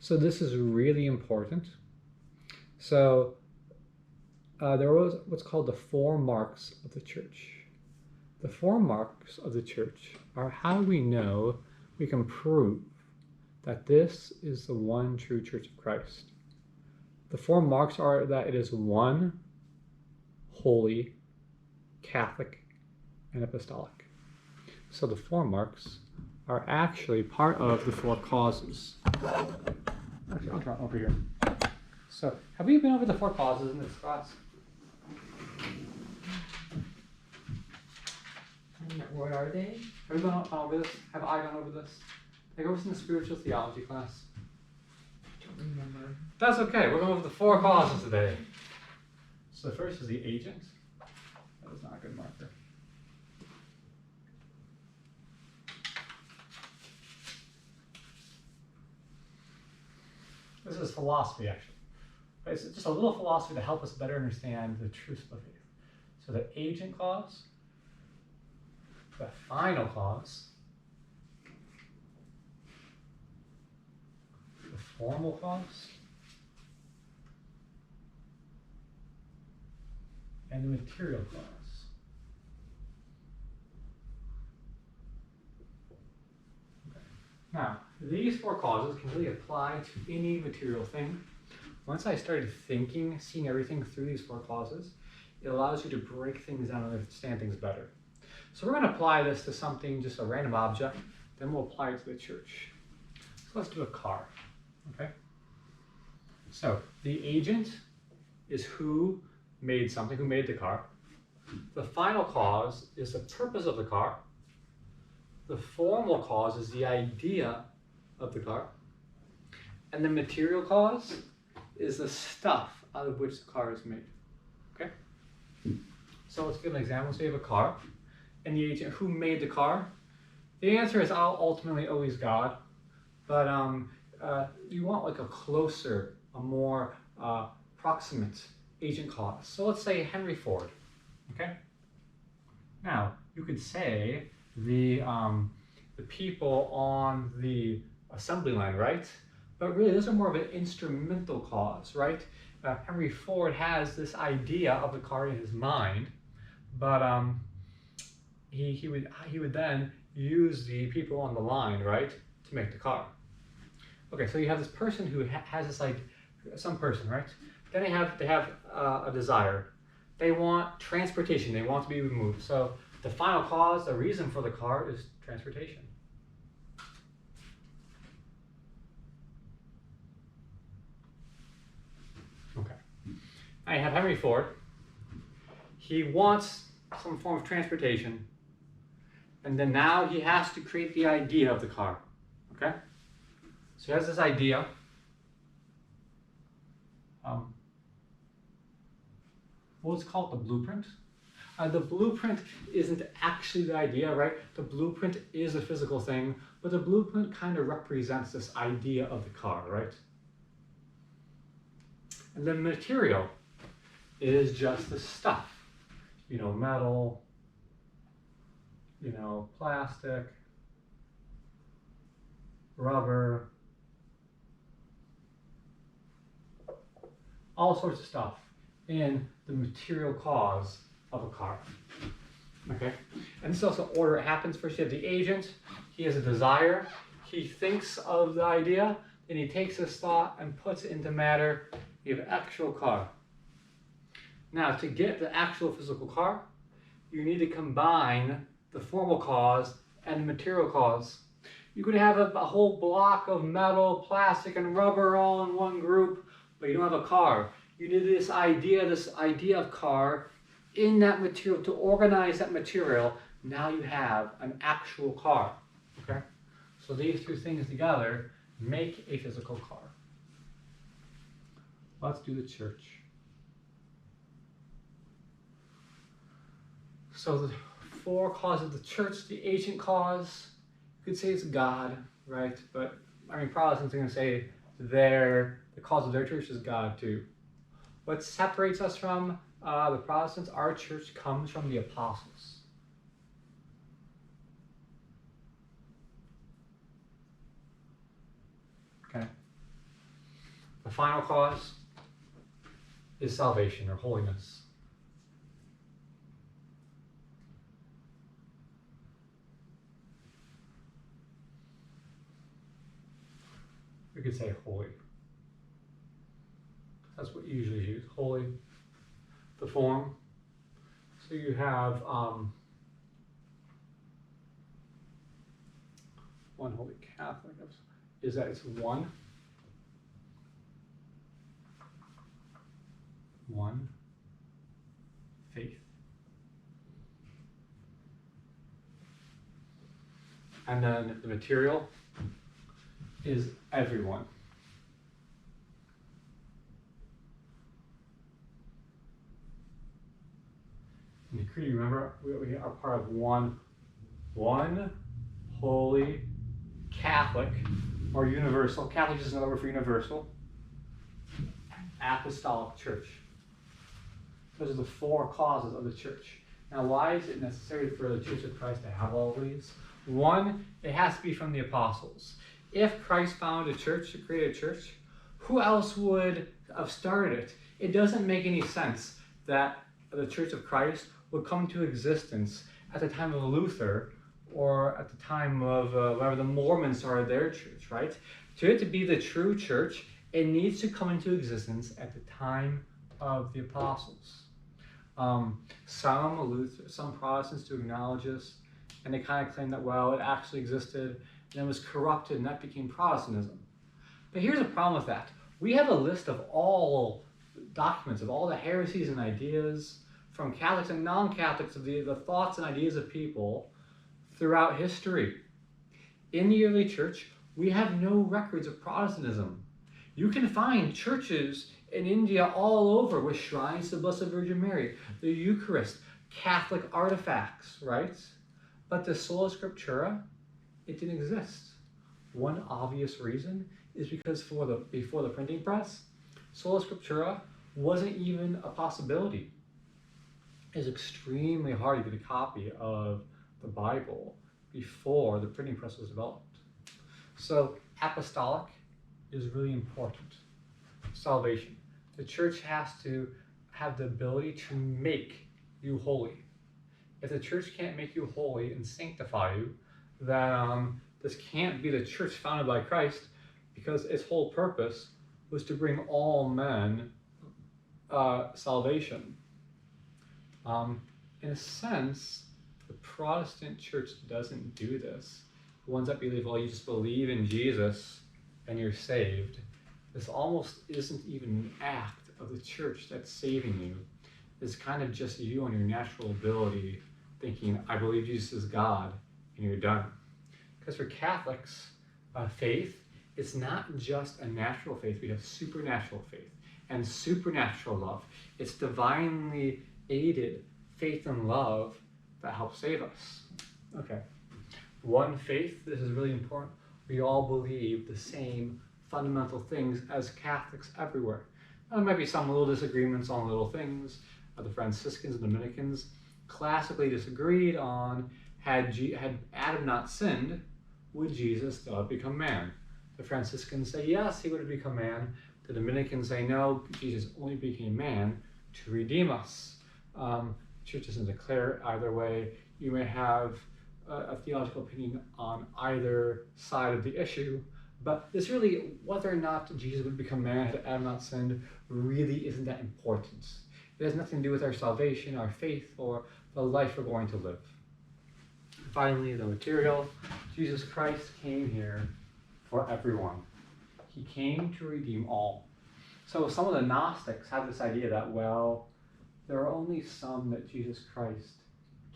So this is really important. So there was what's called the 4 marks of the church. The 4 marks of the church are how we know we can prove that this is the one true Church of Christ. The 4 marks are that it is one, holy, Catholic, and apostolic. So the 4 marks are actually part of the 4 causes. Actually, I'll draw over here. So, have we been over the 4 causes in this class? What are they? Have we gone over this? Have I gone over this? I go in the spiritual theology class. I don't remember. That's okay. We're going over the 4 causes today. So the first is the agent. That is not a good marker. This is philosophy, actually. It's just a little philosophy to help us better understand the truth of faith. So the agent cause, the final cause, the formal cause, and the material cause. Okay. Now, these 4 causes can really apply to any material thing. Once I started thinking, seeing everything through these 4 causes, it allows you to break things down and understand things better. So we're going to apply this to something, just a random object, then we'll apply it to the church. So let's do a car, okay? So the agent is who made something, who made the car. The final cause is the purpose of the car. The formal cause is the idea of the car. And the material cause is the stuff out of which the car is made, okay? So let's give an example. Say you have a car, and the agent, who made the car? The answer is ultimately always God, but you want like a closer, a more proximate agent cause. So let's say Henry Ford, okay? Now, you could say the people on the assembly line, right? But really, those are more of an instrumental cause, right? Henry Ford has this idea of the car in his mind, but he would then use the people on the line, right, to make the car. Okay, so you have this person who has this like some person, right? Then they have a desire. They want transportation. They want to be removed. So the final cause, the reason for the car is transportation. Okay. I have Henry Ford. He wants some form of transportation, and then now he has to create the idea of the car. Okay? So he has this idea. What's called the blueprint. The blueprint isn't actually the idea, right? The blueprint is a physical thing, but the blueprint kind of represents this idea of the car, right? And the material is just the stuff. You know, metal, you know, plastic, rubber, all sorts of stuff in the material cause of a car. Okay? And this is also order it happens. First you have the agent, he has a desire, he thinks of the idea, then he takes his thought and puts it into matter. You have an actual car. Now, to get the actual physical car, you need to combine the formal cause and the material cause. You could have a whole block of metal, plastic, and rubber all in one group, but you don't have a car. You need this idea of car in that material to organize that material. Now you have an actual car. Okay? So these 2 things together make a physical car. Let's do the church. So the 4 causes of the church, the agent cause, you could say it's God, right? But I mean, Protestants are going to say the cause of their church is God too. What separates us from the Protestants, our church comes from the apostles. Okay. The final cause is salvation or holiness. We could say holy. That's what you usually use, holy. The form. So you have one Holy Catholic is that it's one faith. And then the material is everyone. In the creed, remember, we are part of one holy Catholic, or universal. Catholic is another word for universal. Apostolic Church. Those are the four causes of the church. Now, why is it necessary for the Church of Christ to have all of these? One, it has to be from the apostles. If Christ founded a church, to create a church, who else would have started it? It doesn't make any sense that the Church of Christ would come to existence at the time of Luther or at the time of whenever the Mormons started their church, right? To it to be the true church, it needs to come into existence at the time of the apostles. Some Protestants do acknowledge this, and they kind of claim that, well, it actually existed, and then was corrupted, and that became Protestantism. But here's the problem with that. We have a list of all documents of all the heresies and ideas from Catholics and non-Catholics, of the thoughts and ideas of people throughout history. In the early church, we have no records of Protestantism. You can find churches in India all over with shrines to the Blessed Virgin Mary, the Eucharist, Catholic artifacts, right? But the Sola Scriptura, it didn't exist. One obvious reason is because before the printing press, Sola Scriptura wasn't even a possibility. It's extremely hard to get a copy of the Bible before the printing press was developed. So apostolic is really important. Salvation. The church has to have the ability to make you holy. If the church can't make you holy and sanctify you, then this can't be the church founded by Christ, because its whole purpose was to bring all men salvation. In a sense, the Protestant church doesn't do this. The ones that believe, well, you just believe in Jesus and you're saved. This almost isn't even an act of the church that's saving you. It's kind of just you on your natural ability thinking, I believe Jesus is God, and you're done. Because for Catholics, faith, it's not just a natural faith. We have supernatural faith and supernatural love. It's divinely aided faith and love that helps save us. Okay. One faith, this is really important. We all believe the same fundamental things as Catholics everywhere. Now, there might be some little disagreements on little things. The Franciscans and Dominicans classically disagreed on, had Adam not sinned, would Jesus still have become man? The Franciscans say yes, he would have become man. The Dominicans say no, Jesus only became man to redeem us. Church doesn't declare either way. You may have a theological opinion on either side of the issue, but this really, whether or not Jesus would become man had Adam not sinned, really isn't that important. It has nothing to do with our salvation, our faith, or the life we're going to live. Finally, the material. Jesus Christ came here for everyone. He came to redeem all. So some of the Gnostics have this idea that, well, there are only some that Jesus Christ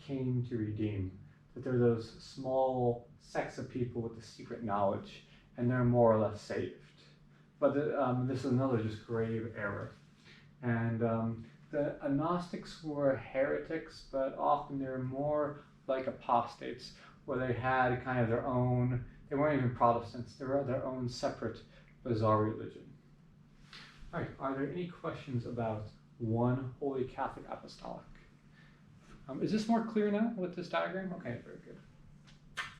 came to redeem. That there are those small sects of people with the secret knowledge, and they're more or less saved. But this is another just grave error. And the Gnostics were heretics, but often they were more like apostates, where they had kind of their own, they weren't even Protestants, they were their own separate, bizarre religion. All right, are there any questions about one Holy Catholic Apostolic? Is this more clear now with this diagram? Okay, very good.